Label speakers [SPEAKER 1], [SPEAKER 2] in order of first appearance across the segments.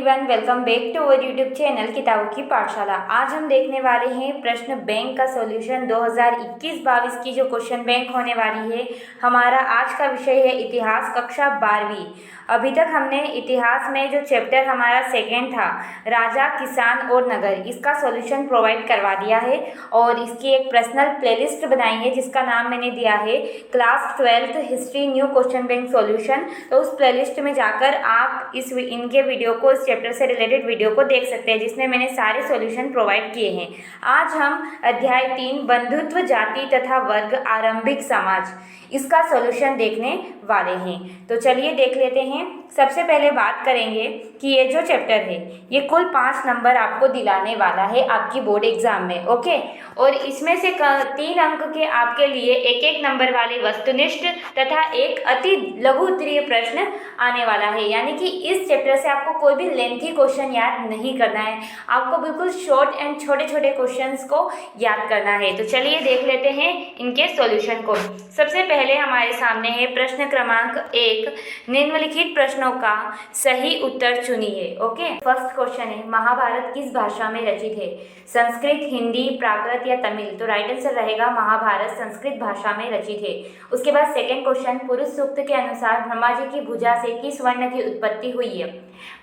[SPEAKER 1] Everyone, welcome back to our YouTube channel किताबों की पाठशाला। आज हम देखने वाले हैं प्रश्न बैंक का सॉल्यूशन 2021-22 की जो क्वेश्चन बैंक होने वाली है। हमारा आज का विषय है इतिहास, कक्षा 12वीं। अभी तक हमने इतिहास में जो चैप्टर हमारा सेकेंड था, राजा, किसान और नगर, इसका सॉल्यूशन प्रोवाइड करवा दिया है और इसकी एक पर्सनल प्लेलिस्ट बनाई है जिसका नाम मैंने दिया है class 12th history new question bank solution. तो उस प्लेलिस्ट में जाकर आप इनके वीडियो को, इस चैप्टर से रिलेटेड वीडियो को देख सकते हैं जिसमें मैंने सारे सॉल्यूशन प्रोवाइड किए हैं। आज हम अध्याय 3 बंधुत्व, जाति तथा वर्ग, आरंभिक समाज, इसका सॉल्यूशन देखने वाले हैं। तो चलिए देख लेते हैं। सबसे पहले बात करेंगे कि ये जो चैप्टर है ये कुल 5 नंबर आपको दिलाने वाला है आपकी बोर्ड एग्जाम में, ओके। और इसमें से 3 अंक के आपके लिए 1-1 नंबर वाले वस्तुनिष्ठ तथा एक अति लघु उत्तरीय प्रश्न आने वाला है। यानी कि इस चैप्टर से आपको कोई भी लेंथी क्वेश्चन याद नहीं करना है, आपको बिल्कुल शॉर्ट एंड छोटे छोटे क्वेश्चंस को याद करना है। तो चलिए देख लेते हैं इनके सॉल्यूशन को। सबसे पहले हमारे सामने है प्रश्न क्रमांक 1, निम्नलिखित प्रश्नों का सही उत्तर चुनिए, ओके। फर्स्ट क्वेश्चन है, महाभारत किस भाषा में रचित है? संस्कृत, हिंदी, प्राकृत या तमिल? तो राइट आंसर रहेगा महाभारत संस्कृत भाषा में रचित है। उसके बाद सेकंड क्वेश्चन, पुरुष सूक्त के अनुसार ब्रह्मा जी की भुजा से किस वर्ण की उत्पत्ति हुई है?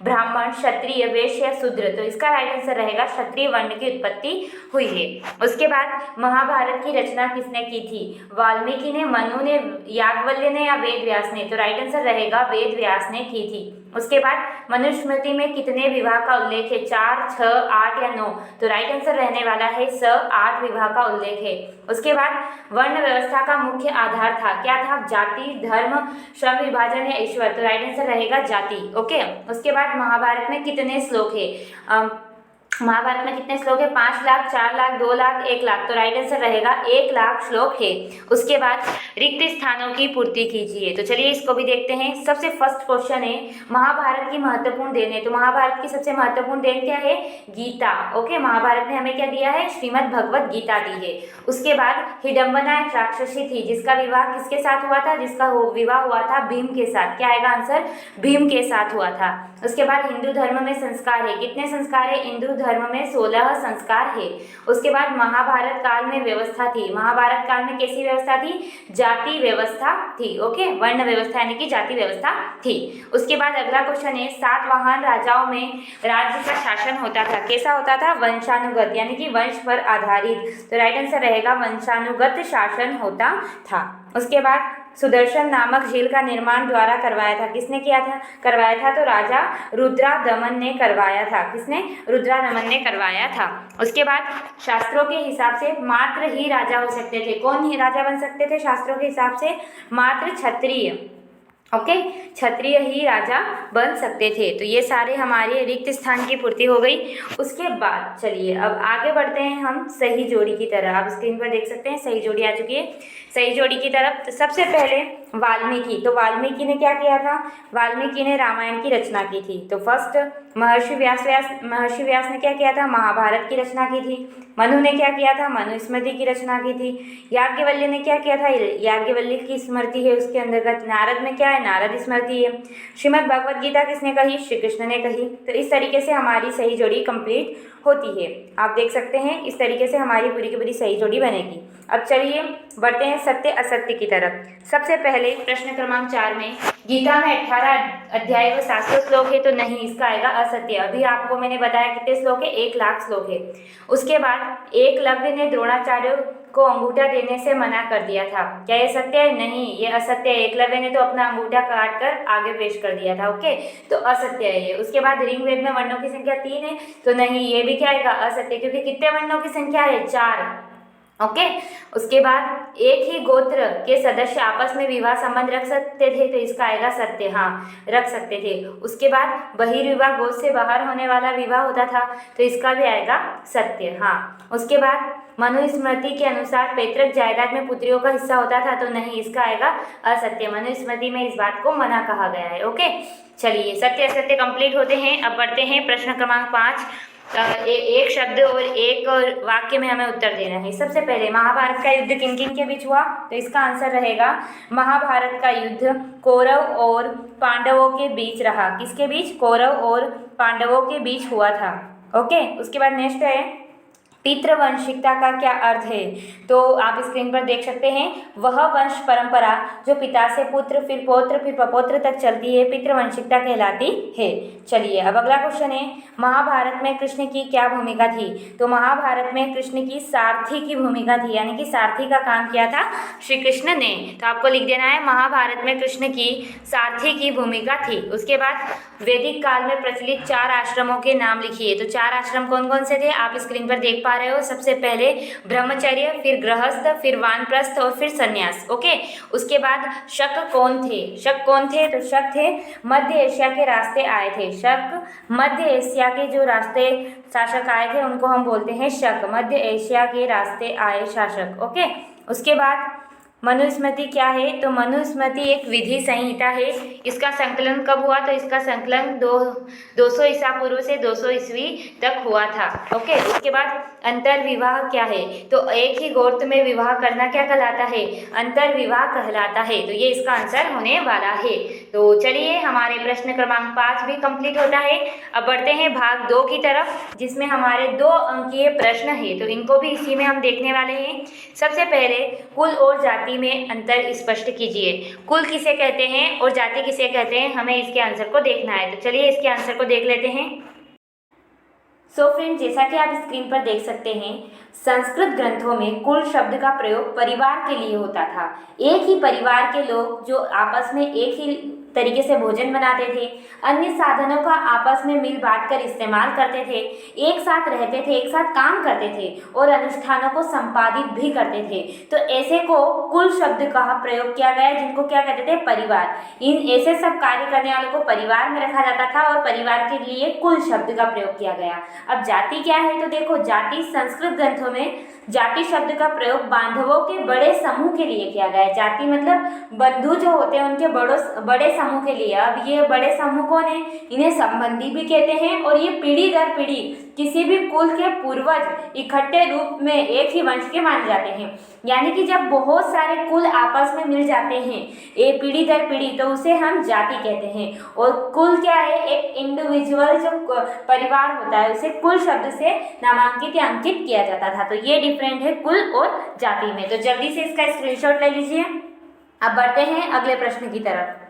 [SPEAKER 1] ब्राह्मण, क्षत्रिय, वैश्य या शूद्र? तो इसका राइट आंसर रहेगा क्षत्रिय वर्ण की उत्पत्ति हुई है। उसके बाद महाभारत की रचना किसने की थी? वाल्मीकि ने, मनु ने, याज्ञवल्क्य ने या वेद व्यास ने? तो राइट आंसर रहेगा वेद व्यास ने की थी। उसके बाद मनुस्मृति में कितने विवाह का उल्लेख है? 4, 6, 8 या 9? तो राइट आंसर रहने वाला है 8 विवाह का उल्लेख है। उसके बाद वर्ण व्यवस्था का मुख्य आधार था, क्या था? जाति, धर्म, श्रम विभाजन या ईश्वर? तो राइट आंसर रहेगा जाति, ओके। उसके बाद महाभारत में कितने श्लोक है? महाभारत में कितने श्लोक है? 5 लाख, 4 लाख, 2 लाख, 1 लाख? तो राइट आंसर रहेगा 1 लाख श्लोक है। उसके बाद रिक्त स्थानों की पूर्ति कीजिए। तो चलिए इसको भी देखते हैं। सबसे फर्स्ट क्वेश्चन है, महाभारत की महत्वपूर्ण देन। तो महाभारत की सबसे महत्वपूर्ण देन क्या है? गीता, ओके। महाभारत ने हमें क्या दिया है? श्रीमद् भगवत गीता दी है। उसके बाद हिडम्बना एक राक्षसी थी जिसका विवाह किसके साथ हुआ था? जिसका विवाह हुआ था भीम के साथ। क्या आएगा आंसर? भीम के साथ हुआ था। उसके बाद हिंदू धर्म में संस्कार है, कितने संस्कार है? हिंदू धर्म में 16 संस्कार है। उसके बाद महाभारत काल में व्यवस्था थी, महाभारत काल में कैसी व्यवस्था थी? जाति व्यवस्था थी, ओके। वर्ण व्यवस्था यानी कि जाति व्यवस्था थी। उसके बाद अगला क्वेश्चन है, सातवाहन राजाओं में राज्य का शासन होता था, कैसा होता था? वंशानुगत, यानी कि वंश पर आधारित। तो राइट आंसर रहेगा वंशानुगत शासन होता था। उसके बाद सुदर्शन नामक झील का निर्माण द्वारा करवाया था, किसने किया था? करवाया था तो राजा रुद्रदमन ने करवाया था। किसने? रुद्रदमन ने करवाया था। उसके बाद शास्त्रों के हिसाब से मात्र ही राजा हो सकते थे, कौन ही राजा बन सकते थे शास्त्रों के हिसाब से? मात्र क्षत्रिय, ओके। क्षत्रिय ही राजा बन सकते थे। तो ये सारे हमारे रिक्त स्थान की पूर्ति हो गई। उसके बाद चलिए अब आगे बढ़ते हैं हम सही जोड़ी की तरह। आप स्क्रीन पर देख सकते हैं सही जोड़ी आ चुकी है। सही जोड़ी की तरफ तो सबसे पहले वाल्मीकि। तो वाल्मीकि ने क्या किया था? वाल्मीकि ने रामायण की रचना की थी। तो फर्स्ट महर्षि व्यास ने क्या किया था? महाभारत की रचना की थी। मनु ने क्या किया था? मनुस्मृति की रचना की थी। याज्ञवल्क्य ने क्या किया था? याज्ञवल्क्य की स्मृति है उसके अंतर्गत। नारद में क्या है? नारद स्मृति है। श्रीमद् भगवत गीता किसने कही? श्री कृष्ण ने कही। तो इस तरीके से हमारी सही जोड़ी कंप्लीट होती है। आप देख सकते हैं इस तरीके से हमारी पूरी की पूरी सही जोड़ी बनेगी। अब चलिए बढ़ते हैं सत्य असत्य की तरफ। सबसे पहले प्रश्न क्रमांक 4 में, गीता में 18 अध्याय व 700 श्लोक है, तो नहीं, इसका आएगा असत्य। अभी आपको मैंने बताया कितने श्लोक है? 1 लाख श्लोक है। उसके बाद एकलव्य ने द्रोणाचार्य को अंगूठा देने से मना कर दिया था, क्या ये सत्य है? नहीं, ये असत्य है। एकलव्य ने तो अपना अंगूठा काट कर आगे पेश कर दिया था, ओके। तो असत्य है ये। उसके बाद ऋग्वेद में वर्णों की संख्या 3 है, तो नहीं, ये भी क्या आएगा? असत्य, क्योंकि कितने वर्णों की संख्या है? 4, ओके। उसके बाद एक ही गोत्र के सदस्य आपस में विवाह संबंध रख सकते थे, तो इसका आएगा सत्य, हाँ, रख सकते थे। उसके बाद बहिर्विवाह, गोद से बाहर होने वाला विवाह होता था, तो इसका भी आएगा सत्य, हाँ। उसके बाद मनुस्मृति के अनुसार पैतृक जायदाद में पुत्रियों का हिस्सा होता था, तो नहीं, इसका आएगा असत्य। मनुस्मृति में इस बात को मना कहा गया है, ओके। चलिए सत्य असत्य कंप्लीट होते हैं। अब बढ़ते हैं प्रश्न क्रमांक 5, एक शब्द और एक वाक्य में हमें उत्तर देना है। सबसे पहले महाभारत का युद्ध किन किन के बीच हुआ, तो इसका आंसर रहेगा महाभारत का युद्ध कौरव और पांडवों के बीच रहा। किसके बीच, कौरव और पांडवों के बीच हुआ था। ओके, उसके बाद नेक्स्ट है पितृवंशिकता का क्या अर्थ है, तो आप स्क्रीन पर देख सकते हैं, वह वंश परंपरा जो पिता से पुत्र फिर पौत्र फिर प्रपौत्र तक चलती है, पितृवंशिकता कहलाती है। चलिए अब अगला क्वेश्चन है, महाभारत में कृष्ण की क्या भूमिका थी, तो महाभारत में कृष्ण की सारथी की भूमिका थी, यानी कि सारथी का काम किया था श्री कृष्ण ने। तो आपको लिख देना है महाभारत में कृष्ण की सारथी की भूमिका थी। उसके बाद वैदिक काल में प्रचलित 4 आश्रमों के नाम लिखिए, तो 4 आश्रम कौन कौन से थे, आप स्क्रीन पर देख पा रहे हो। सबसे पहले ब्रह्मचर्य, फिर गृहस्थ, फिर वानप्रस्थ और फिर संन्यास। ओके, उसके बाद शक कौन थे, शक कौन थे, तो शक थे मध्य एशिया के रास्ते आए थे। शक मध्य एशिया के जो रास्ते शासक आए थे उनको हम बोलते हैं शक, मध्य एशिया के रास्ते आए शासक। ओके, उसके बाद मनुस्मृति क्या है, तो मनुस्मृति एक विधि संहिता है। इसका संकलन कब हुआ, तो इसका संकलन 200 ईसा पूर्व से 200 ईस्वी तक हुआ था। ओके, उसके बाद अंतर्विवाह क्या है, तो एक ही गोत्र में विवाह करना क्या कहलाता है, अंतर्विवाह कहलाता है। तो ये इसका आंसर होने वाला है। तो चलिए हमारे प्रश्न क्रमांक 5 भी कंप्लीट होता है। अब बढ़ते हैं भाग 2 की तरफ, जिसमें हमारे 2 अंकीय प्रश्न है, तो इनको भी इसी में हम देखने वाले हैं। सबसे पहले कुल और जाति में अंतर स्पष्ट कीजिए। कुल किसे कहते हैं और जाति किसे कहते हैं, हमें इसके आंसर को देखना है। तो चलिए इसके आंसर को देख लेते हैं। सो फ्रेंड, जैसा कि आप स्क्रीन पर देख सकते हैं, संस्कृत ग्रंथों में कुल शब्द का प्रयोग परिवार के लिए होता था। एक ही परिवार के लोग जो आपस में एक ही तरीके से भोजन बनाते थे, अन्य साधनों का आपस में मिल बांट कर इस्तेमाल करते थे, एक साथ रहते थे, एक साथ काम करते थे और अनुष्ठानों को संपादित भी करते थे। तो ऐसे को कुल शब्द का प्रयोग किया गया, जिनको क्या कहते थे, परिवार। इन ऐसे सब कार्य करने वालों को परिवार में रखा जाता था और परिवार के लिए कुल शब्द का प्रयोग किया गया। अब जाति क्या है, तो देखो जाति संस्कृत ग्रंथों में जाति शब्द का प्रयोग बांधवों के बड़े समूह के लिए किया गया है। जाति मतलब बंधु जो होते हैं उनके बड़े समूह के लिए। अब ये बड़े समूह कौन है, इन्हें संबंधी भी कहते हैं और ये पीढ़ी दर पीढ़ी किसी भी कुल के पूर्वज इकट्ठे रूप में एक ही वंश के माने जाते हैं। यानी कि जब बहुत सारे कुल आपस में मिल जाते हैं एक पीढ़ी दर पीढ़ी, तो उसे हम जाति कहते हैं। और कुल क्या है, एक इंडिविजुअल जो परिवार होता है उसे कुल शब्द से नामांकित या अंकित किया जाता था। तो ये डिफरेंट है कुल और जाति में। तो जल्दी से इसका स्क्रीनशॉट ले लीजिए। अब बढ़ते हैं अगले प्रश्न की तरफ।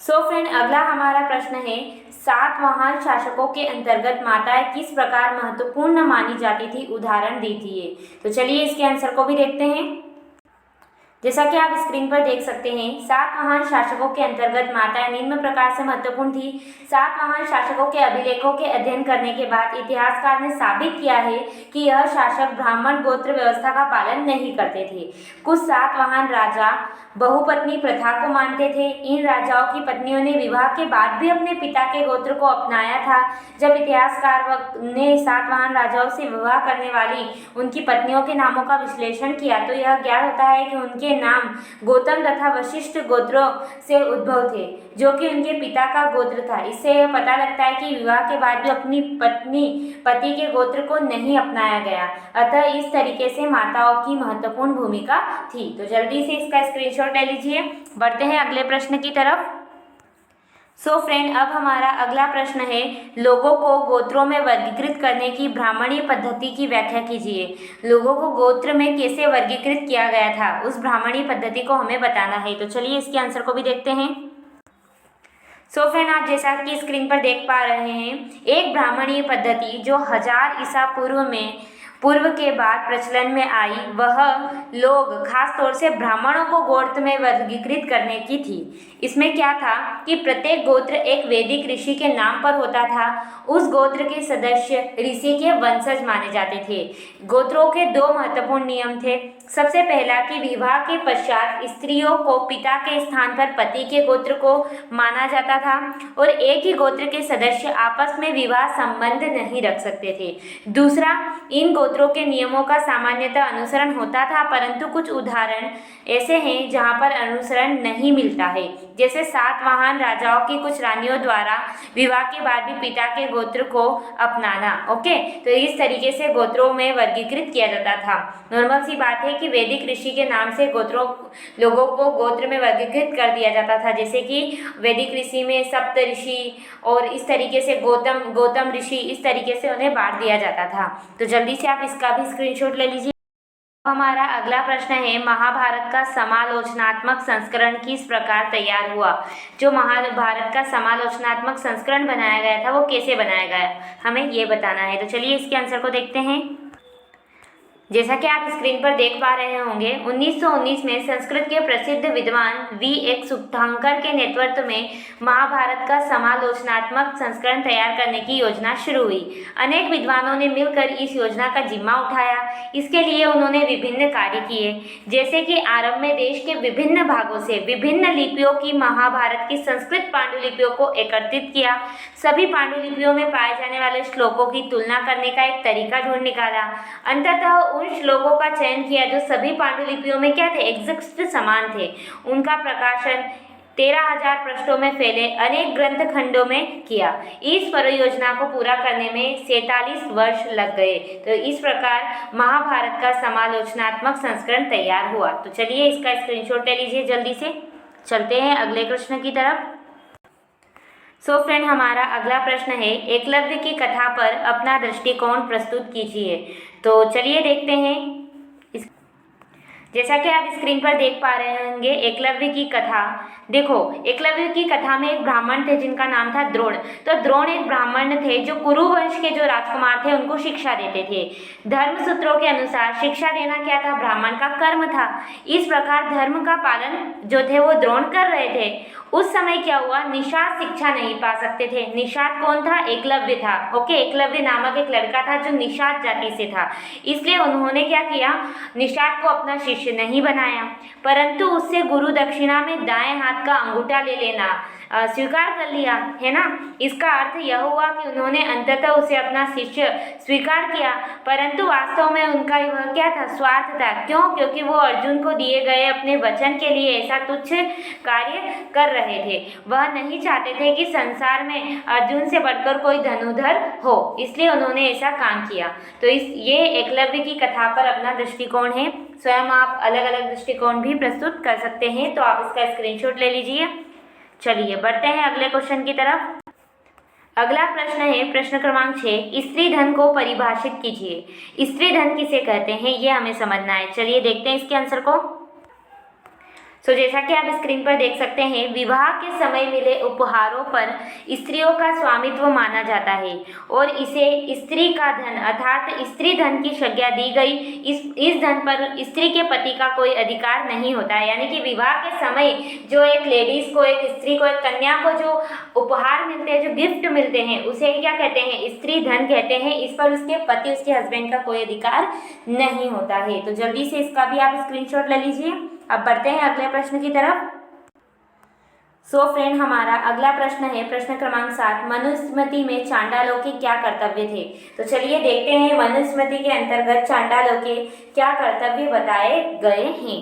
[SPEAKER 1] सो फ्रेंड, अगला हमारा प्रश्न है, 7 महान शासकों के अंतर्गत माताएं किस प्रकार महत्वपूर्ण मानी जाती थी, उदाहरण दीजिए। तो चलिए इसके आंसर को भी देखते हैं। जैसा कि आप स्क्रीन पर देख सकते हैं, 7 महान शासकों के अंतर्गत माताएं निम्न प्रकार से महत्वपूर्ण थी। 7 महान शासकों के अभिलेखों के अध्ययन करने के बाद इतिहासकार ने साबित किया है कि यह शासक ब्राह्मण गोत्र व्यवस्था का पालन नहीं करते थे। कुछ 7 महान राजा बहुपत्नी प्रथा को मानते थे। इन राजाओं की पत्नियों ने विवाह के बाद भी अपने पिता के गोत्र को अपनाया था। जब इतिहासकार ने 7 महान राजाओं से विवाह करने वाली उनकी पत्नियों के नामों का विश्लेषण किया तो यह ज्ञात होता है कि उनके नाम गौतम तथा वशिष्ठ गोत्रों से उद्भव थे, जो कि उनके पिता का गोत्र था। इससे यह पता लगता है कि विवाह के बाद भी अपनी पति के गोत्र को नहीं अपनाया गया। अतः इस तरीके से माताओं की महत्वपूर्ण भूमिका थी। तो जल्दी से इसका स्क्रीनशॉट ले लीजिए। बढ़ते हैं अगले प्रश्न की तरफ। सो फ्रेंड, अब हमारा अगला प्रश्न है, लोगों को गोत्रों में वर्गीकृत करने की ब्राह्मणीय पद्धति की व्याख्या कीजिए। लोगों को गोत्र में कैसे वर्गीकृत किया गया था, उस ब्राह्मणीय पद्धति को हमें बताना है। तो चलिए इसके आंसर को भी देखते हैं। सो फ्रेंड, आप जैसा कि स्क्रीन पर देख पा रहे हैं, एक ब्राह्मणीय पद्धति जो 1000 ईसा पूर्व के बाद प्रचलन में आई, वह लोग खास तौर से ब्राह्मणों को गोत्र में वर्गीकृत करने की थी। इसमें क्या था कि प्रत्येक गोत्र एक वैदिक ऋषि के नाम पर होता था। उस गोत्र के सदस्य ऋषि के वंशज माने जाते थे। गोत्रों के 2 महत्वपूर्ण नियम थे। सबसे पहला कि विवाह के पश्चात स्त्रियों को पिता के स्थान पर पति के गोत्र को माना जाता था और एक ही गोत्र के सदस्य आपस में विवाह संबंध नहीं रख सकते थे। दूसरा, इन गोत्रों के नियमों का सामान्यतः अनुसरण होता था, परंतु कुछ उदाहरण ऐसे हैं जहां पर अनुसरण नहीं मिलता है। जैसे सातवाहन राजाओं की कुछ रानियों द्वारा विवाह के बाद भी पिता के गोत्र को अपनाना। ओके, तो इस तरीके से गोत्रों में वर्गीकृत किया जाता था। नॉर्मल सी बात है कि वैदिक ऋषि के नाम से लोगों को गोत्र में वर्गीकृत कर दिया जाता था। जैसे कि वैदिक ऋषि में सप्त ऋषि और इस तरीके से गौतम ऋषि, इस तरीके से उन्हें बांट दिया जाता था। तो जल्दी से आप इसका भी स्क्रीनशॉट ले लीजिए। हमारा अगला प्रश्न है, महाभारत का समालोचनात्मक संस्करण किस प्रकार तैयार हुआ। जो महाभारत का समालोचनात्मक संस्करण बनाया गया था वो कैसे बनाया गया, हमें ये बताना है। तो चलिए इसके आंसर को देखते हैं। जैसा कि आप स्क्रीन पर देख पा रहे होंगे, 1919 में संस्कृत के प्रसिद्ध विद्वान V.X. सुबथांकर के नेतृत्व में महाभारत का समालोचनात्मक संस्करण तैयार करने की योजना शुरू हुई। अनेक विद्वानों ने मिलकर इस योजना का जिम्मा उठाया। इसके लिए उन्होंने विभिन्न कार्य किए, जैसे कि आरंभ में देश के विभिन्न भागों से विभिन्न लिपियों की महाभारत की संस्कृत पांडुलिपियों को एकत्रित किया, सभी पांडुलिपियों में पाए जाने वाले श्लोकों की तुलना करने का एक तरीका ढूंढ निकाला। अंततः उन श्लोकों का चयन किया जो सभी पांडुलिपियों में क्या थे, एग्जैक्ट समान थे। उनका प्रकाशन 13,000 पृष्ठों में फैले अनेक ग्रंथ खंडों में किया। इस परियोजना को पूरा करने में 47 वर्ष लग गए। तो इस प्रकार महाभारत का समालोचनात्मक संस्करण तैयार हुआ। तो चलिए इसका स्क्रीनशॉट ले लीजिए। जल्दी से चलते हैं अगले प्रश्न की तरफ। सो फ्रेंड, हमारा अगला प्रश्न है, एकलव्य की कथा पर अपना दृष्टिकोण प्रस्तुत कीजिए। तो चलिए देखते हैं। जैसा कि आप स्क्रीन पर देख पा रहे होंगे, एकलव्य की कथा। देखो, एकलव्य की कथा में एक ब्राह्मण थे जिनका नाम था द्रोण। तो द्रोण एक ब्राह्मण थे जो कुरु वंश के जो राजकुमार थे उनको शिक्षा देते थे। धर्म सूत्रों के अनुसार शिक्षा देना क्या था, ब्राह्मण का कर्म था। इस प्रकार धर्म का पालन जो थे वो द्रोण कर रहे थे। उस समय क्या हुआ, निषाद शिक्षा नहीं पा सकते थे। निषाद कौन था, एकलव्य था। ओके, एकलव्य नामक एक लड़का था जो निषाद जाति से था। इसलिए उन्होंने क्या किया, निषाद को अपना शिष्य नहीं बनाया, परंतु उससे गुरु दक्षिणा में दाएं हाथ का अंगूठा ले लेना स्वीकार कर लिया, है ना। इसका अर्थ यह हुआ कि उन्होंने अंततः उसे अपना शिष्य स्वीकार किया, परंतु वास्तव में उनका वह क्या था, स्वार्थ था। क्यों, क्योंकि वो अर्जुन को दिए गए अपने वचन के लिए ऐसा तुच्छ कार्य कर रहे थे। वह नहीं चाहते थे कि संसार में अर्जुन से बढ़कर कोई धनुर्धर हो, इसलिए उन्होंने ऐसा काम किया। तो ये एकलव्य की कथा पर अपना दृष्टिकोण है। स्वयं आप अलग अलग दृष्टिकोण भी प्रस्तुत कर सकते हैं। तो आप इसका स्क्रीनशॉट ले लीजिए। चलिए बढ़ते हैं अगले क्वेश्चन की तरफ। अगला प्रश्न है प्रश्न क्रमांक 6, स्त्री धन को परिभाषित कीजिए। स्त्री धन किसे कहते हैं ये हमें समझना है। चलिए देखते हैं इसके आंसर को। जैसा कि आप स्क्रीन पर देख सकते हैं, विवाह के समय मिले उपहारों पर स्त्रियों का स्वामित्व माना जाता है और इसे स्त्री का धन अर्थात स्त्री धन की संज्ञा दी गई। इस धन पर स्त्री के पति का कोई अधिकार नहीं होता है। यानी कि विवाह के समय जो एक लेडीज को, एक स्त्री को, एक कन्या को जो उपहार मिलते हैं, जो गिफ्ट मिलते हैं, उसे क्या कहते हैं, स्त्री धन कहते हैं। इस पर उसके पति, उसके हस्बैंड का कोई अधिकार नहीं होता है। तो जल्दी से इसका भी आप स्क्रीनशॉट ले लीजिए। अब बढ़ते हैं अगले प्रश्न की तरफ। फ्रेंड, हमारा अगला प्रश्न है प्रश्न क्रमांक 7, मनुस्मृति में चांडालों के क्या कर्तव्य थे। तो चलिए देखते हैं मनुस्मृति के अंतर्गत चांडालों के क्या कर्तव्य बताए गए हैं।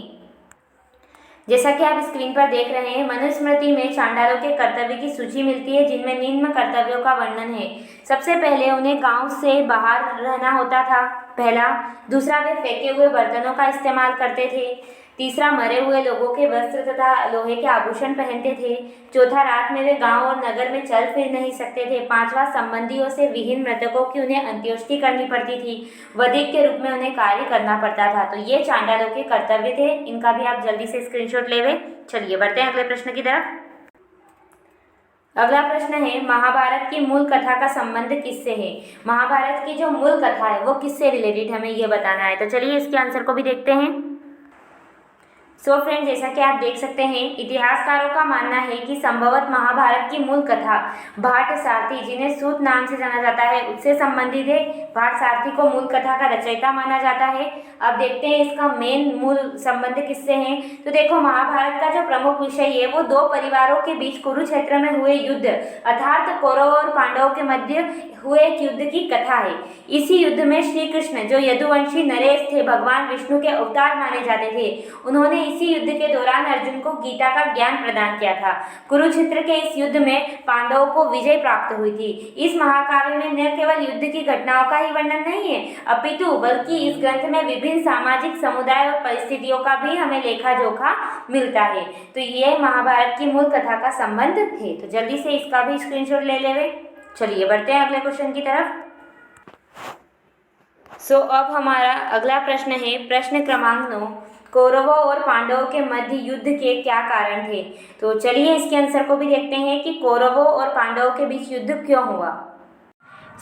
[SPEAKER 1] जैसा कि आप स्क्रीन पर देख रहे हैं, मनुस्मृति में चांडालों के कर्तव्य की सूची मिलती है, जिनमें निम्न कर्तव्यों का वर्णन है। सबसे पहले उन्हें गांव से बाहर रहना होता था, पहला। दूसरा, वे फेंके हुए बर्तनों का इस्तेमाल करते थे। तीसरा, मरे हुए लोगों के वस्त्र तथा लोहे के आभूषण पहनते थे। चौथा, रात में वे गांव और नगर में चल फिर नहीं सकते थे। पांचवा, संबंधियों से विहीन मृतकों की उन्हें अंत्येष्टि करनी पड़ती थी। वधिक के रूप में उन्हें कार्य करना पड़ता था। तो ये चांडालों के कर्तव्य थे। इनका भी आप जल्दी से स्क्रीनशॉट लेवे। चलिए बढ़ते हैं अगले प्रश्न की तरफ। अगला प्रश्न है, महाभारत की मूल कथा का संबंध किससे है। महाभारत की जो मूल कथा है वो किससे रिलेटेड, हमें ये बताना है। तो चलिए इसके आंसर को भी देखते हैं। सो फ्रेंड, जैसा कि आप देख सकते हैं, इतिहासकारों का मानना है कि संभवतः महाभारत की मूल कथा भाट सारथी, जिन्हें सूत नाम से जाना जाता है, उससे संबंधित है। भाट सारथी को मूल कथा का रचयिता माना जाता है। अब देखते हैं इसका मेन मूल संबंध किससे है। तो देखो, महाभारत का जो प्रमुख विषय है वो दो परिवारों के बीच कुरुक्षेत्र में हुए युद्ध अर्थात कौरव और पांडवों के मध्य हुए एक युद्ध की कथा है। इसी युद्ध में श्री कृष्ण, जो यदुवंशी नरेश थे, भगवान विष्णु के अवतार माने जाते थे, उन्होंने इसी युद्ध के दौरान अर्जुन को गीता का ज्ञान प्रदान किया था। कुरुक्षेत्र के इस युद्ध में पांडवों को विजय प्राप्त हुई थी। इस महाकाव्य में न केवल युद्ध की घटनाओं का ही वर्णन नहीं है, अपितु बल्कि इस ग्रंथ में विभिन्न सामाजिक समुदाय और परिस्थितियों का भी हमें लेखा जोखा मिलता है। तो ये महाभारत की मूल कथा का संबंध है। तो जल्दी से इसका भी स्क्रीनशॉट ले लेवे। चलिए बढ़ते हैं अगले क्वेश्चन की तरफ। अब हमारा अगला प्रश्न है प्रश्न क्रमांक 9, कौरवों और पांडवों के मध्य युद्ध के क्या कारण थे। तो चलिए इसके आंसर को भी देखते हैं कि कौरवों और पांडवों के बीच युद्ध क्यों हुआ।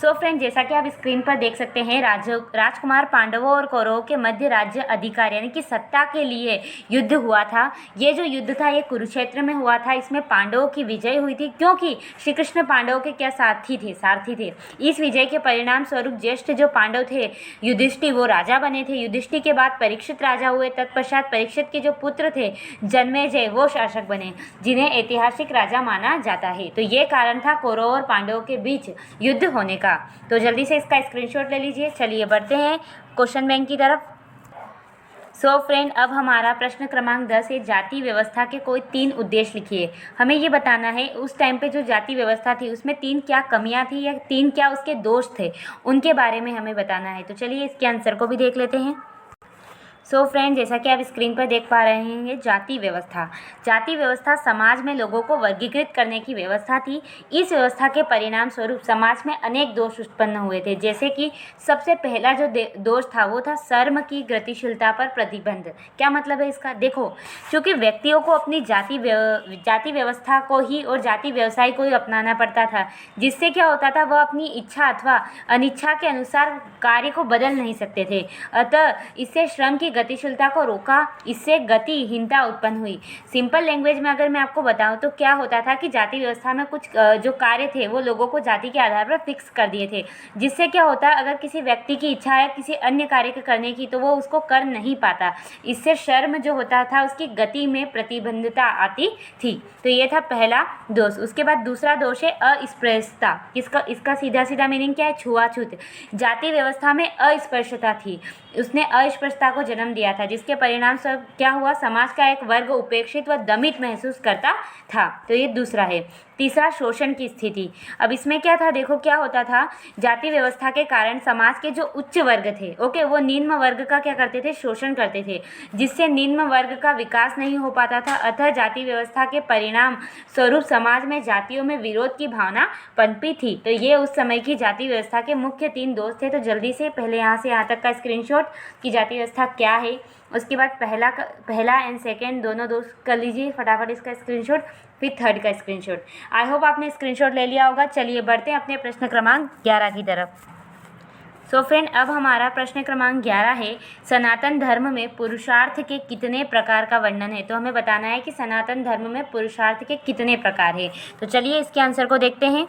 [SPEAKER 1] फ्रेंड, जैसा कि आप स्क्रीन पर देख सकते हैं, राजकुमार पांडवों और कौरवों के मध्य राज्य अधिकार यानी कि सत्ता के लिए युद्ध हुआ था। ये जो युद्ध था ये कुरुक्षेत्र में हुआ था। इसमें पांडवों की विजय हुई थी, क्योंकि श्री कृष्ण पांडवों के क्या सारथी थे। इस विजय के परिणाम स्वरूप ज्येष्ठ जो पांडव थे युधिष्ठिर, वो राजा बने थे। युधिष्ठिर के बाद परीक्षित राजा हुए। तत्पश्चात परीक्षित के जो पुत्र थे जन्मेजय, वो शासक बने, जिन्हें ऐतिहासिक राजा माना जाता है। तो ये कारण था कौरवों और पांडवों के बीच युद्ध होने का। तो जल्दी से इसका स्क्रीनशॉट ले लीजिए। चलिए बढ़ते हैं क्वेश्चन बैंक की तरफ। फ्रेंड, अब हमारा प्रश्न क्रमांक 10 है, जाति व्यवस्था के कोई 3 उद्देश्य लिखिए। हमें ये बताना है उस टाइम पे जो जाति व्यवस्था थी उसमें 3 क्या कमियां थी या 3 क्या उसके दोष थे, उनके बारे में हमें बताना है। तो चलिए इसके आंसर को भी देख लेते हैं। फ्रेंड, जैसा कि आप स्क्रीन पर देख पा रहे हैं, जाति व्यवस्था समाज में लोगों को वर्गीकृत करने की व्यवस्था थी। इस व्यवस्था के परिणाम स्वरूप समाज में अनेक दोष उत्पन्न हुए थे। जैसे कि सबसे पहला जो दोष था वो था श्रम की गतिशीलता पर प्रतिबंध। क्या मतलब है इसका? देखो, क्योंकि व्यक्तियों को अपनी जाति व्यवस्था को ही और जाति व्यवसाय को ही अपनाना पड़ता था, जिससे क्या होता था, वह अपनी इच्छा अथवा अनिच्छा के अनुसार कार्य को बदल नहीं सकते थे। अतः इससे श्रम की गतिशीलता को रोका, इससे गतिहीनता उत्पन्न हुई। सिंपल लैंग्वेज में अगर मैं आपको बताऊं तो क्या होता था कि जाति व्यवस्था में कुछ जो कार्य थे वो लोगों को जाति के आधार पर फिक्स कर दिए थे, जिससे क्या होता है, अगर किसी व्यक्ति की इच्छा है किसी अन्य कार्य को करने की तो वो उसको कर नहीं पाता। इससे श्रम जो होता था उसकी गति में प्रतिबंधता आती थी। तो ये था पहला दोष। उसके बाद दूसरा दोष है अस्पृश्यता। इसका सीधा सीधा मीनिंग क्या है? छुआछूत। जाति व्यवस्था में अस्पृश्यता थी, उसने अस्पृश्यता को जन्म दिया था, जिसके परिणाम स्वरूप क्या हुआ, समाज का एक वर्ग उपेक्षित व दमित महसूस करता था। तो ये दूसरा है। तीसरा, शोषण की स्थिति। अब इसमें क्या था, देखो क्या होता था, जाति व्यवस्था के कारण समाज के जो उच्च वर्ग थे, ओके, वो निम्न वर्ग का क्या करते थे, शोषण करते थे, जिससे निम्न वर्ग का विकास नहीं हो पाता था। अतः जाति व्यवस्था के परिणाम स्वरूप समाज में जातियों में विरोध की भावना पनपी थी। तो ये उस समय की जाति व्यवस्था के मुख्य 3 दोष थे। तो जल्दी से पहले यहाँ से यहाँ तक का स्क्रीनशॉट कि जाति व्यवस्था क्या है, उसके बाद पहला एंड सेकेंड दोनों दोस्त कर लीजिए फटाफट इसका स्क्रीनशॉट, फिर थर्ड का स्क्रीनशॉट। आई होप आपने स्क्रीनशॉट ले लिया होगा। चलिए बढ़ते हैं अपने प्रश्न क्रमांक 11 की तरफ। फ्रेंड, अब हमारा प्रश्न क्रमांक 11 है, सनातन धर्म में पुरुषार्थ के कितने प्रकार का वर्णन है। तो हमें बताना है कि सनातन धर्म में पुरुषार्थ के कितने प्रकार है। तो चलिए इसके आंसर को देखते हैं।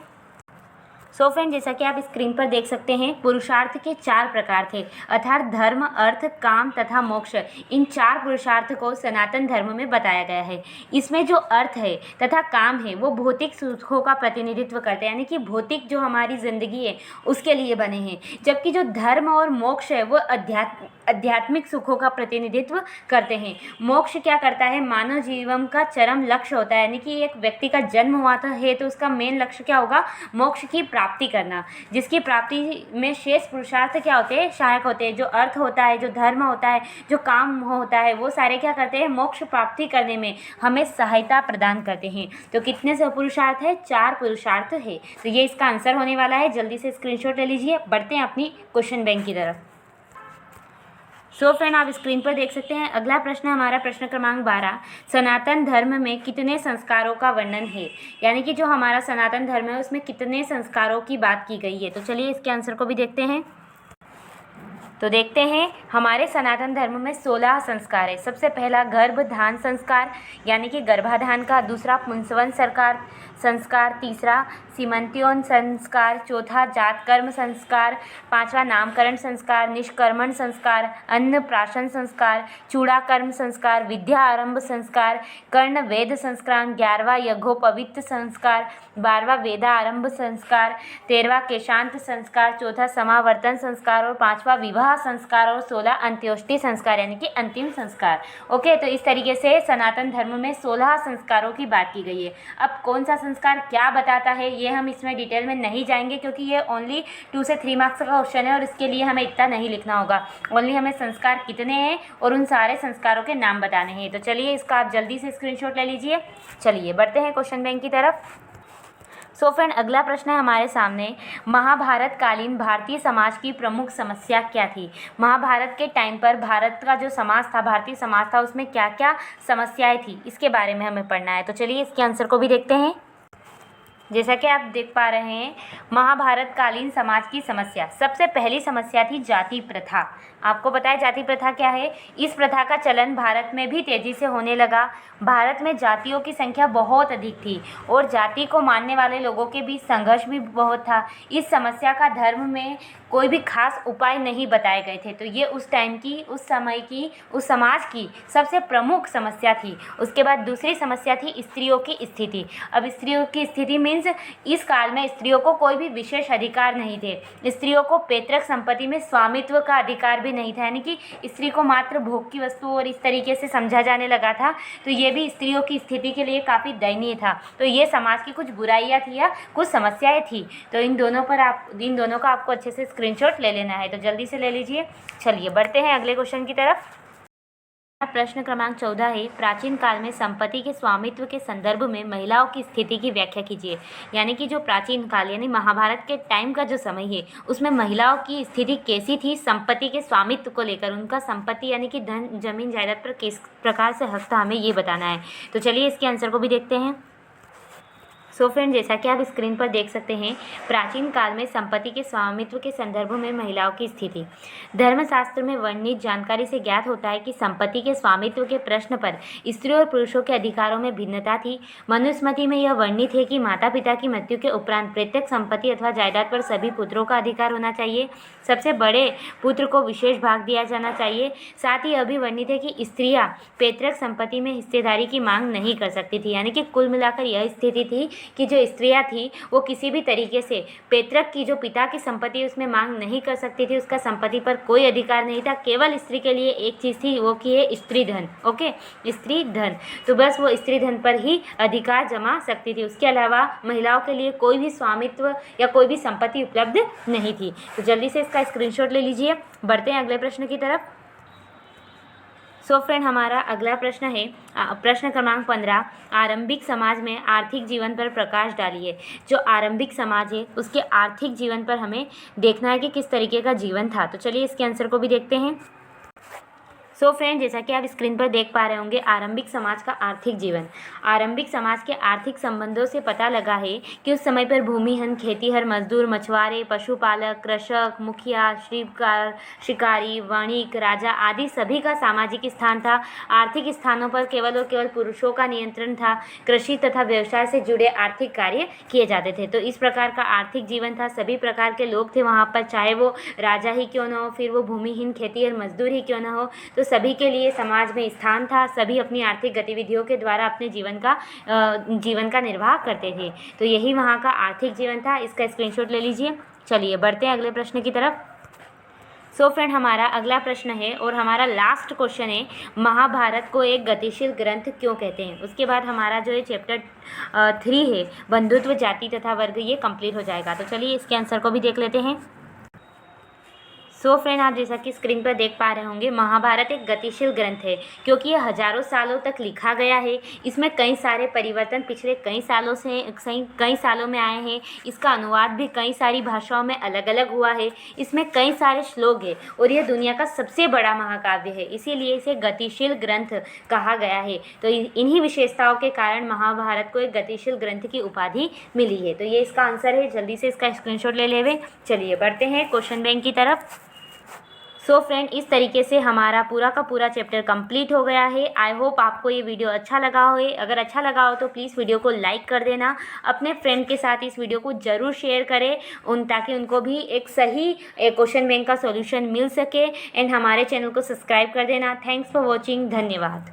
[SPEAKER 1] फ्रेंड, जैसा कि आप स्क्रीन पर देख सकते हैं, पुरुषार्थ के 4 प्रकार थे, अर्थात धर्म, अर्थ, काम तथा मोक्ष। इन 4 पुरुषार्थ को सनातन धर्म में बताया गया है। इसमें जो अर्थ है तथा काम है वो भौतिक सुखों का प्रतिनिधित्व करते हैं, यानी कि भौतिक जो हमारी जिंदगी है उसके लिए बने हैं, जबकि जो धर्म और मोक्ष है वो आध्यात्मिक सुखों का प्रतिनिधित्व करते हैं। मोक्ष क्या करता है, मानव जीवन का चरम लक्ष्य होता है, यानी कि एक व्यक्ति का जन्म हुआ है तो उसका मेन लक्ष्य क्या होगा, मोक्ष की प्राप्ति करना, जिसकी प्राप्ति में शेष पुरुषार्थ क्या होते हैं, सहायक होते हैं। जो अर्थ होता है, जो धर्म होता है, जो काम होता है, वो सारे क्या करते हैं, मोक्ष प्राप्ति करने में हमें सहायता प्रदान करते हैं। तो कितने से पुरुषार्थ है, 4 पुरुषार्थ है। तो ये इसका आंसर होने वाला है। जल्दी से स्क्रीनशॉट ले लीजिए। बढ़ते हैं अपनी क्वेश्चन बैंक की तरफ। फ्रेंड, आप स्क्रीन पर देख सकते हैं, अगला प्रश्न हमारा प्रश्न क्रमांक 12, सनातन धर्म में कितने संस्कारों का वर्णन है, यानी कि जो हमारा सनातन धर्म है उसमें कितने संस्कारों की बात की गई है। तो चलिए इसके आंसर को भी देखते हैं। तो देखते हैं, हमारे सनातन धर्म में 16 संस्कार है। सबसे पहला गर्भधान संस्कार यानी कि गर्भाधान का, दूसरा पुंसवन संस्कार, तीसरा सीमंत्योन संस्कार, चौथा जात कर्म संस्कार, पांचवा नामकरण संस्कार, निष्कर्मण संस्कार, अन्नप्राशन संस्कार, चूड़ाकर्म संस्कार, विद्या आरंभ संस्कार, कर्ण वेद संस्कार, 11वां यज्ञोपवीत संस्कार, 12वां वेदा आरंभ संस्कार, 13वां केशांत संस्कार, चौथा समावर्तन संस्कार और 5वां विवाह संस्कार और 16 अंत्योष्टि संस्कार यानी कि अंतिम संस्कार। ओके, तो इस तरीके से सनातन धर्म में 16 संस्कारों की बात की गई है। अब कौन सा संस्कार क्या बताता है ये हम इसमें डिटेल में नहीं जाएंगे, क्योंकि ये ओनली 2 से 3 मार्क्स का क्वेश्चन है और इसके लिए हमें इतना नहीं लिखना होगा। ओनली हमें संस्कार कितने हैं और उन सारे संस्कारों के नाम बताने हैं। तो चलिए इसका आप जल्दी से स्क्रीनशॉट ले लीजिए। चलिए बढ़ते हैं क्वेश्चन बैंक की तरफ। सो फ्रेंड, अगला प्रश्न है हमारे सामने, महाभारत कालीन भारतीय समाज की प्रमुख समस्या क्या थी। महाभारत के टाइम पर भारत का जो समाज था, भारतीय समाज था, उसमें क्या क्या समस्याएं थी, इसके बारे में हमें पढ़ना है। तो चलिए इसके आंसर को भी देखते हैं। जैसा कि आप देख पा रहे हैं, महाभारत कालीन समाज की समस्या, सबसे पहली समस्या थी जाति प्रथा। आपको पता है जाति प्रथा क्या है। इस प्रथा का चलन भारत में भी तेज़ी से होने लगा। भारत में जातियों की संख्या बहुत अधिक थी और जाति को मानने वाले लोगों के बीच संघर्ष भी बहुत था। इस समस्या का धर्म में कोई भी खास उपाय नहीं बताए गए थे। तो ये उस टाइम की, उस समय की, उस समाज की सबसे प्रमुख समस्या थी। उसके बाद दूसरी समस्या थी स्त्रियों की स्थिति। अब स्त्रियों की स्थिति मीन्स इस काल में स्त्रियों को कोई भी विशेष अधिकार नहीं थे। स्त्रियों को पैतृक संपत्ति में स्वामित्व का अधिकार भी नहीं था, यानी कि स्त्री को मात्र भोग की वस्तु और इस तरीके से समझा जाने लगा था। तो ये भी स्त्रियों की स्थिति के लिए काफ़ी दयनीय था। तो ये समाज की कुछ बुराइयां थी या कुछ समस्याएं थी। तो इन दोनों का आपको अच्छे से स्क्रीनशॉट ले लेना है। तो जल्दी से ले लीजिए। चलिए बढ़ते हैं अगले क्वेश्चन की तरफ। प्रश्न क्रमांक 14 है, प्राचीन काल में संपत्ति के स्वामित्व के संदर्भ में महिलाओं की स्थिति की व्याख्या कीजिए। यानी कि जो प्राचीन काल यानी महाभारत के टाइम का जो समय है, उसमें महिलाओं की स्थिति कैसी थी संपत्ति के स्वामित्व को लेकर। उनका संपत्ति यानी कि धन, जमीन, जायदाद पर किस प्रकार से हक था, हमें ये बताना है। तो चलिए इसके आंसर को भी देखते हैं। सो फ्रेंड, जैसा कि आप स्क्रीन पर देख सकते हैं, प्राचीन काल में संपत्ति के स्वामित्व के संदर्भ में महिलाओं की स्थिति। धर्मशास्त्र में वर्णित जानकारी से ज्ञात होता है कि संपत्ति के स्वामित्व के प्रश्न पर स्त्रियों और पुरुषों के अधिकारों में भिन्नता थी। मनुस्मृति में यह वर्णित है कि माता पिता की मृत्यु के उपरांत प्रत्येक संपत्ति अथवा जायदाद पर सभी पुत्रों का अधिकार होना चाहिए। सबसे बड़े पुत्र को विशेष भाग दिया जाना चाहिए। साथ ही यह भी वर्णित है कि स्त्रियां पैतृक संपत्ति में हिस्सेदारी की मांग नहीं कर सकती थी। यानी कि कुल मिलाकर यह स्थिति थी कि जो स्त्रियां थी वो किसी भी तरीके से पैतृक की जो पिता की संपत्ति उसमें मांग नहीं कर सकती थी। उसका संपत्ति पर कोई अधिकार नहीं था। केवल स्त्री के लिए एक चीज़ थी, वो की है स्त्री धन। ओके, स्त्री धन, तो बस वो स्त्री धन पर ही अधिकार जमा सकती थी। उसके अलावा महिलाओं के लिए कोई भी स्वामित्व या कोई भी संपत्ति उपलब्ध नहीं थी। तो जल्दी से इसका स्क्रीनशॉट ले लीजिए। बढ़ते हैं अगले प्रश्न की तरफ। सो फ्रेंड, हमारा अगला प्रश्न है प्रश्न क्रमांक 15, आरंभिक समाज में आर्थिक जीवन पर प्रकाश डालिए। जो आरंभिक समाज है उसके आर्थिक जीवन पर हमें देखना है कि किस तरीके का जीवन था। तो चलिए इसके आंसर को भी देखते हैं। सो फ्रेंड, जैसा कि आप स्क्रीन पर देख पा रहे होंगे, आरंभिक समाज का आर्थिक जीवन। आरंभिक समाज के आर्थिक संबंधों से पता लगा है कि उस समय पर भूमिहीन, खेतीहर, मजदूर, मछुआरे, पशुपालक, कृषक, मुखिया, शिकारी, वणिक, राजा आदि सभी का सामाजिक स्थान था। आर्थिक स्थानों पर केवल और केवल पुरुषों का नियंत्रण था। कृषि तथा व्यवसाय से जुड़े आर्थिक कार्य किए जाते थे। तो इस प्रकार का आर्थिक जीवन था। सभी प्रकार के लोग थे वहाँ पर, चाहे वो राजा ही क्यों न हो, फिर वो भूमिहीन, खेतीहर, मजदूर ही क्यों न हो, तो सभी के लिए समाज में स्थान था। सभी अपनी आर्थिक गतिविधियों के द्वारा अपने जीवन का निर्वाह करते थे। तो यही वहाँ का आर्थिक जीवन था। इसका स्क्रीनशॉट ले लीजिए। चलिए बढ़ते हैं अगले प्रश्न की तरफ। सो फ्रेंड, हमारा अगला प्रश्न है और हमारा लास्ट क्वेश्चन है, महाभारत को एक गतिशील ग्रंथ क्यों कहते हैं। उसके बाद हमारा जो है चैप्टर 3 है, बंधुत्व, जाति तथा वर्ग, ये कंप्लीट हो जाएगा। तो चलिए इसके आंसर को भी देख लेते हैं। सो फ्रेंड, आप जैसा कि स्क्रीन पर देख पा रहे होंगे, महाभारत एक गतिशील ग्रंथ है क्योंकि यह हजारों सालों तक लिखा गया है। इसमें कई सारे परिवर्तन पिछले कई सालों में आए हैं। इसका अनुवाद भी कई सारी भाषाओं में अलग अलग हुआ है। इसमें कई सारे श्लोक हैं और यह दुनिया का सबसे बड़ा महाकाव्य है, इसीलिए इसे गतिशील ग्रंथ कहा गया है। तो इन्हीं विशेषताओं के कारण महाभारत को एक गतिशील ग्रंथ की उपाधि मिली है। तो ये इसका आंसर है। जल्दी से इसका स्क्रीनशॉट ले लेवे। चलिए बढ़ते हैं क्वेश्चन बैंक की तरफ। सो फ्रेंड, इस तरीके से हमारा पूरा का पूरा चैप्टर कंप्लीट हो गया है। आई होप आपको ये वीडियो अच्छा लगा हो। अगर अच्छा लगा हो तो प्लीज़ वीडियो को लाइक कर देना। अपने फ्रेंड के साथ इस वीडियो को ज़रूर शेयर करें ताकि उनको भी एक सही क्वेश्चन बैंक का सॉल्यूशन मिल सके। एंड हमारे चैनल को सब्सक्राइब कर देना। Thanks for watching. धन्यवाद।